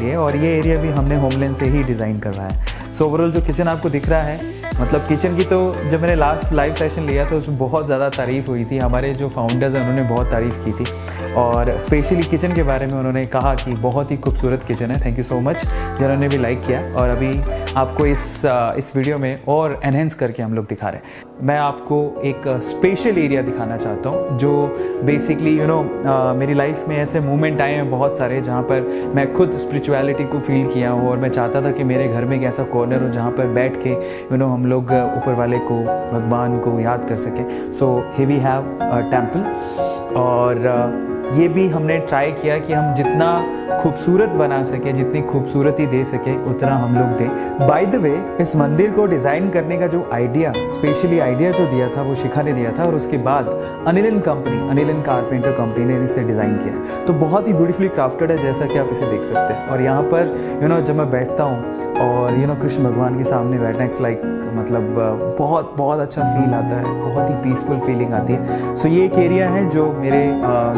लिए, और ये एरिया भी हमने होमलैंड से ही डिज़ाइन करवाया है। सो ओवरऑल जो किचन आपको दिख रहा है, मतलब किचन की तो जब मैंने लास्ट लाइव सेशन लिया तो उसमें बहुत ज़्यादा तारीफ़ हुई थी। हमारे जो फाउंडर्स हैं उन्होंने बहुत तारीफ़ की थी, और स्पेशली किचन के बारे में उन्होंने कहा कि बहुत ही खूबसूरत किचन है। थैंक यू सो मच जिन्होंने भी लाइक किया। और अभी आपको इस वीडियो में और एनहेंस करके हम लोग दिखा रहे हैं। मैं आपको एक स्पेशल एरिया दिखाना चाहता हूँ जो बेसिकली मेरी लाइफ में ऐसे मोमेंट आए हैं बहुत सारे जहाँ पर मैं खुद स्पिरिचुअलिटी को फील किया हूँ, और मैं चाहता था कि मेरे घर में एक ऐसा कॉर्नर हो जहाँ पर बैठ के हम लोग ऊपर वाले को, भगवान को याद कर सकें। So here we have a temple, और ये भी हमने ट्राई किया कि हम जितना खूबसूरत बना सके, जितनी खूबसूरती दे सके उतना हम लोग दें। बाय द वे, इस मंदिर को डिज़ाइन करने का जो आइडिया, स्पेशली आइडिया जो दिया था वो शिखा ने दिया था, और उसके बाद अनिल एंड कारपेंटर कंपनी ने इसे डिज़ाइन किया। तो बहुत ही ब्यूटीफुली क्राफ्टेड है, जैसा कि आप इसे देख सकते हैं। और यहाँ पर जब मैं बैठता हूँ और कृष्ण भगवान के सामने बैठना, इट्स लाइक मतलब बहुत अच्छा फील आता है, बहुत ही पीसफुल फीलिंग आती है। सो ये एक एरिया है जो मेरे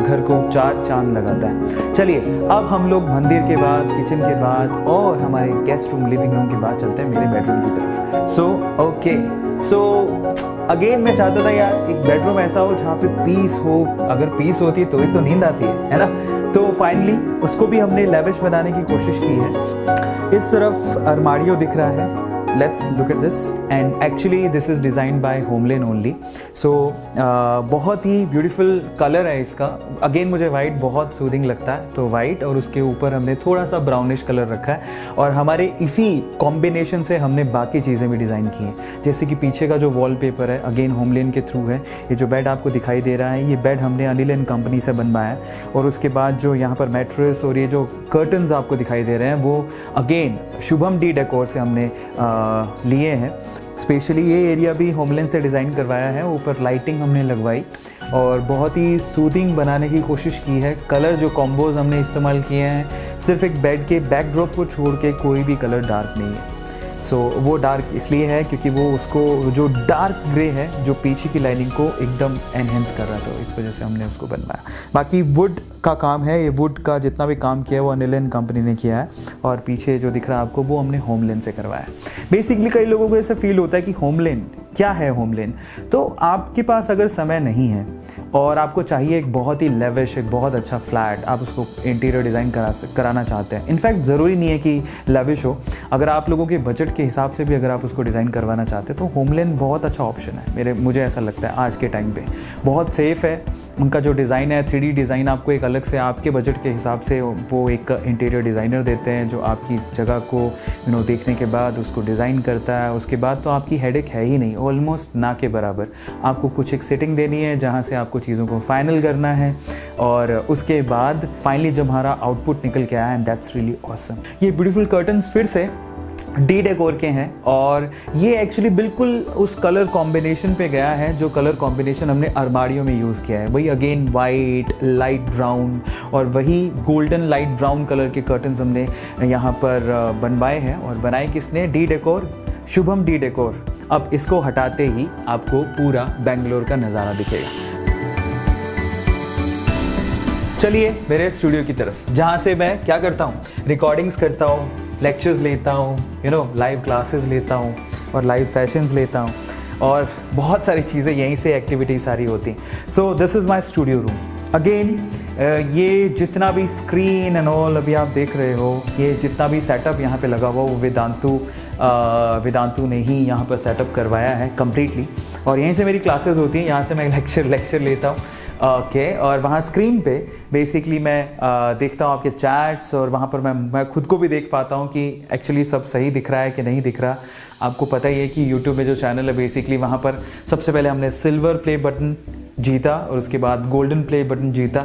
घर को 4 चांद लगाता है। चलिए अब हम लोग मंदिर के बाद, किचन के बाद और हमारे गेस्ट रूम, लिविंग रूम के बाद चलते हैं मेरे बेडरूम की तरफ। सो अगेन मैं चाहता था यार एक बेडरूम ऐसा हो जहाँ पे पीस हो। अगर पीस होती है तो ही तो नींद आती है ना। तो फाइनली उसको भी हमने लेविश बनाने की कोशिश की है। इस तरफ अरमाडियो दिख रहा है। Let's look at this, and actually this is designed by Homeland only. So बहुत ही ब्यूटीफुल कलर है इसका। अगेन मुझे वाइट बहुत सूदिंग लगता है, तो वाइट, और उसके ऊपर हमने थोड़ा सा ब्राउनिश कलर रखा है, और हमारे इसी कॉम्बिनेशन से हमने बाकी चीज़ें भी डिज़ाइन की हैं। जैसे कि पीछे का जो वॉलपेपर है अगेन होमलैंड के थ्रू है। ये जो बेड आपको दिखाई दे रहा है, ये बेड हमने अनिल एंड कंपनी से बनवाया है। और उसके बाद जो यहाँ पर मैट्रेस और ये जो कर्टन्स आपको दिखाई दे रहे हैं वो अगेन शुभम डी डेकोर से हमने लिए हैं। स्पेशली ये एरिया भी होमलैंड से डिज़ाइन करवाया है। ऊपर लाइटिंग हमने लगवाई और बहुत ही सूदिंग बनाने की कोशिश की है। कलर जो कॉम्बोज हमने इस्तेमाल किए हैं, सिर्फ एक बेड के बैकड्रॉप को छोड़ के कोई भी कलर डार्क नहीं है। सो वो डार्क इसलिए है क्योंकि वो उसको जो डार्क ग्रे है जो पीछे की लाइनिंग को एकदम एनहेंस कर रहा था, इस वजह से हमने उसको बनवाया। बाकी वुड का काम है, ये वुड का जितना भी काम किया है वो अनिल एंड कंपनी ने किया है, और पीछे जो दिख रहा है आपको वो हमने होमलैंड से करवाया है। बेसिकली कई लोगों को ऐसा फील होता है कि होमलैंड क्या है। होमलैंड तो आपके पास अगर समय नहीं है और आपको चाहिए एक बहुत ही लेविश, एक बहुत अच्छा फ्लैट, आप उसको इंटीरियर डिज़ाइन कराना चाहते हैं। इनफैक्ट ज़रूरी नहीं है कि लेविश हो, अगर आप लोगों के बजट के हिसाब से भी अगर आप उसको डिज़ाइन करवाना चाहते हैं तो होमलैंड बहुत अच्छा ऑप्शन है। मुझे ऐसा लगता है आज के टाइम पे बहुत सेफ़ है। उनका जो डिज़ाइन है 3D डिज़ाइन आपको एक अलग से आपके बजट के हिसाब से वो एक इंटीरियर डिज़ाइनर देते हैं जो आपकी जगह को देखने के बाद उसको डिज़ाइन करता है। उसके बाद तो आपकी हेडेक है ही नहीं, ऑलमोस्ट ना के बराबर। आपको कुछ एक सेटिंग देनी है जहाँ से आपको चीज़ों को फाइनल करना है, और उसके बाद फाइनली जब हमारा आउटपुट निकल के आया, एंड दैट्स रियली ऑसम। ये ब्यूटीफुल कर्टन्स फिर से डी डेकोर के हैं, और ये एक्चुअली बिल्कुल उस कलर कॉम्बिनेशन पे गया है जो कलर कॉम्बिनेशन हमने अरमाडियो में यूज़ किया है। वही अगेन वाइट, लाइट ब्राउन और वही गोल्डन लाइट ब्राउन कलर के कर्टन्स हमने यहाँ पर बनवाए हैं। और बनाए किसने? D decor, Shubham D decor. अब इसको हटाते ही आपको पूरा बेंगलोर का नज़ारा दिखेगा। चलिए मेरे स्टूडियो की तरफ, जहाँ से मैं क्या करता हूँ, रिकॉर्डिंग्स करता हूँ, लेक्चर्स लेता हूँ, लाइव क्लासेस लेता हूँ और लाइव सेशंस लेता हूँ, और बहुत सारी चीज़ें यहीं से एक्टिविटी सारी होती हैं। सो this is my studio room. Again ये जितना भी स्क्रीन एंड ऑल अभी आप देख रहे हो, ये जितना भी सेटअप यहाँ पे लगा हुआ वो वेदांतु ने ही यहाँ पर सेटअप करवाया है कम्प्लीटली, और यहीं से मेरी क्लासेस होती हैं, यहाँ से मैं लेक्चर लेता हूँ। ओके, और वहाँ स्क्रीन पे बेसिकली मैं देखता हूँ आपके चैट्स, और वहाँ पर मैं खुद को भी देख पाता हूँ कि एक्चुअली सब सही दिख रहा है कि नहीं दिख रहा। आपको पता ही है कि यूट्यूब में जो चैनल है बेसिकली वहाँ पर सबसे पहले हमने सिल्वर प्ले बटन जीता और उसके बाद गोल्डन प्ले बटन जीता,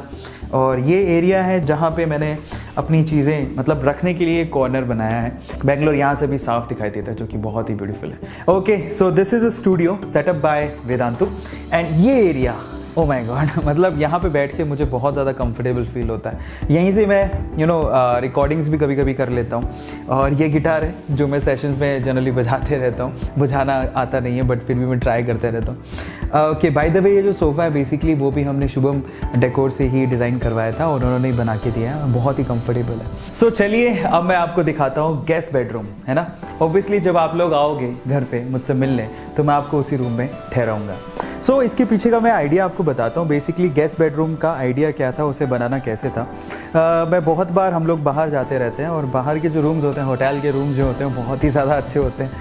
और ये एरिया है जहाँ पे मैंने अपनी चीज़ें मतलब रखने के लिए कॉर्नर बनाया है। बेंगलोर यहाँ से भी साफ दिखाई देता है जो कि बहुत ही ब्यूटीफुल है। Okay, so this is a studio setup by Vedantu, and ये एरिया ओ माय गॉड, मतलब यहाँ पे बैठ के मुझे बहुत ज़्यादा कंफर्टेबल फील होता है। यहीं से मैं रिकॉर्डिंग्स भी कभी कभी कर लेता हूँ। और ये गिटार है जो मैं सेशंस में जनरली बजाते रहता हूँ, बजाना आता नहीं है बट फिर भी मैं ट्राई करते रहता हूँ। ओके, बाय द वे ये जो सोफ़ा है बेसिकली वो भी हमने शुभम डेकोर से ही डिज़ाइन करवाया था और उन्होंने ही बना के दिया है, बहुत ही कंफर्टेबल है। सो चलिए अब मैं आपको दिखाता हूँ गेस्ट बेडरूम, है ना। ऑब्वियसली जब आप लोग आओगे घर पे मुझसे मिलने तो मैं आपको उसी रूम में ठहराऊँगा। सो इसके पीछे का मैं आइडिया आपको बताता हूँ। बेसिकली गेस्ट बेडरूम का आइडिया क्या था, उसे बनाना कैसे था। मैं बहुत बार हम लोग बाहर जाते रहते हैं और बाहर के जो रूम्स होते हैं, होटल के रूम्स जो होते हैं बहुत ही ज़्यादा अच्छे होते हैं,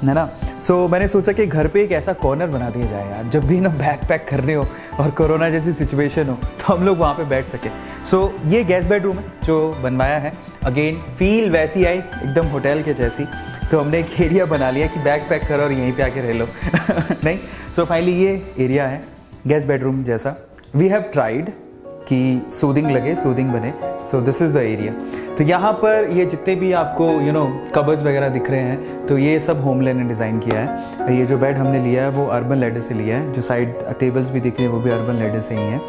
है ना। सो मैंने सोचा कि घर पे एक ऐसा कॉर्नर बना दिया जाए यार, जब भी ना बैग पैक करने हो और कोरोना जैसी सिचुएशन हो तो हम लोग वहाँ पे बैठ सके। सो ये गेस्ट बेडरूम है जो बनवाया है। अगेन फील वैसी आई एकदम होटल के जैसी, तो हमने एक एरिया बना लिया कि बैग पैक करो और यहीं पे आके रह लो नहीं। सो फाइनली ये एरिया है गेस्ट बेडरूम जैसा। वी हैव ट्राइड कि सूदिंग लगे, सूदिंग बने। सो दिस इज़ द एरिया। तो यहाँ पर ये जितने भी आपको कबर्ड्स वगैरह दिख रहे हैं तो ये सब होमले ने डिज़ाइन किया है। ये जो बेड हमने लिया है वो अर्बन लैडर से लिया है, जो साइड टेबल्स भी दिख रहे हैं वो भी अर्बन लैडर से ही हैं।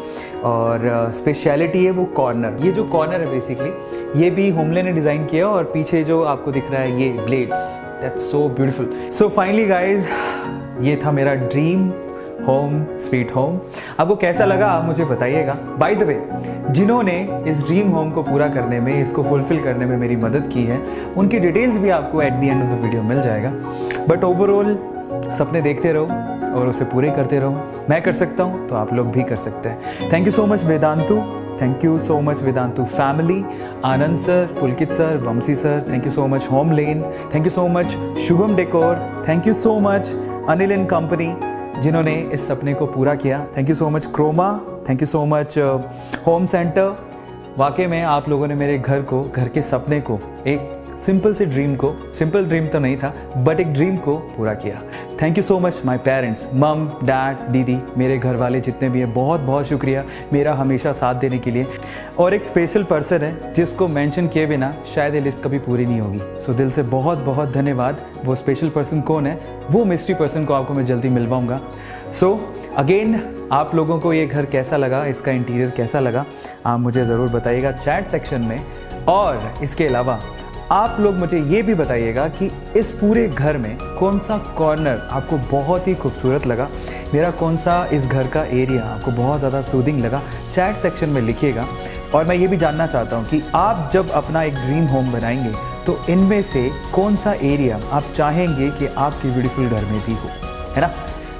और स्पेशलिटी है वो कॉर्नर, ये जो कॉर्नर है बेसिकली ये भी होमले ने डिज़ाइन किया और पीछे जो आपको दिख रहा है ये blades, that's so beautiful. So finally guys ये था मेरा ड्रीम होम स्वीट होम। आपको कैसा लगा आप मुझे बताइएगा। बाय द वे जिन्होंने इस ड्रीम होम को पूरा करने में, इसको फुलफिल करने में मेरी मदद की है, उनकी डिटेल्स भी आपको at the end of the video मिल जाएगा। बट ओवरऑल सपने देखते रहो और उसे पूरे करते रहो। मैं कर सकता हूँ तो आप लोग भी कर सकते हैं। Thank you so much Vedantu, thank you so much Vedantu family, Anand sir, Pulkit sir, Vanshi sir, thank you so much home lane, thank you so much Shubham decor, thank you so much Anil and company जिन्होंने इस सपने को पूरा किया। Thank you so much Croma, thank you so much home centre. वाकई में आप लोगों ने मेरे घर को, घर के सपने को, एक सिंपल से ड्रीम को, सिंपल ड्रीम तो नहीं था बट एक ड्रीम को पूरा किया। Thank you so much my parents, मम, डैड, दीदी, मेरे घर वाले जितने भी हैं, बहुत बहुत शुक्रिया मेरा हमेशा साथ देने के लिए। और एक स्पेशल पर्सन है जिसको मेंशन किए बिना शायद ये लिस्ट कभी पूरी नहीं होगी। सो दिल से बहुत बहुत धन्यवाद। वो स्पेशल पर्सन कौन है, वो मिस्ट्री पर्सन को आपको मैं जल्दी मिलवाऊंगा। सो अगेन आप लोगों को ये घर कैसा लगा, इसका इंटीरियर कैसा लगा, आप मुझे ज़रूर बताइएगा चैट सेक्शन में। और इसके अलावा आप लोग मुझे ये भी बताइएगा कि इस पूरे घर में कौन सा कॉर्नर आपको बहुत ही खूबसूरत लगा, मेरा कौन सा इस घर का एरिया आपको बहुत ज़्यादा सूदिंग लगा। चैट सेक्शन में लिखिएगा। और मैं ये भी जानना चाहता हूँ कि आप जब अपना एक ड्रीम होम बनाएंगे तो इनमें से कौन सा एरिया आप चाहेंगे कि आपके ब्यूटीफुल घर में भी हो, है ना।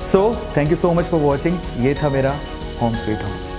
So thank you so much for watching. ये था मेरा होम स्वीट होम।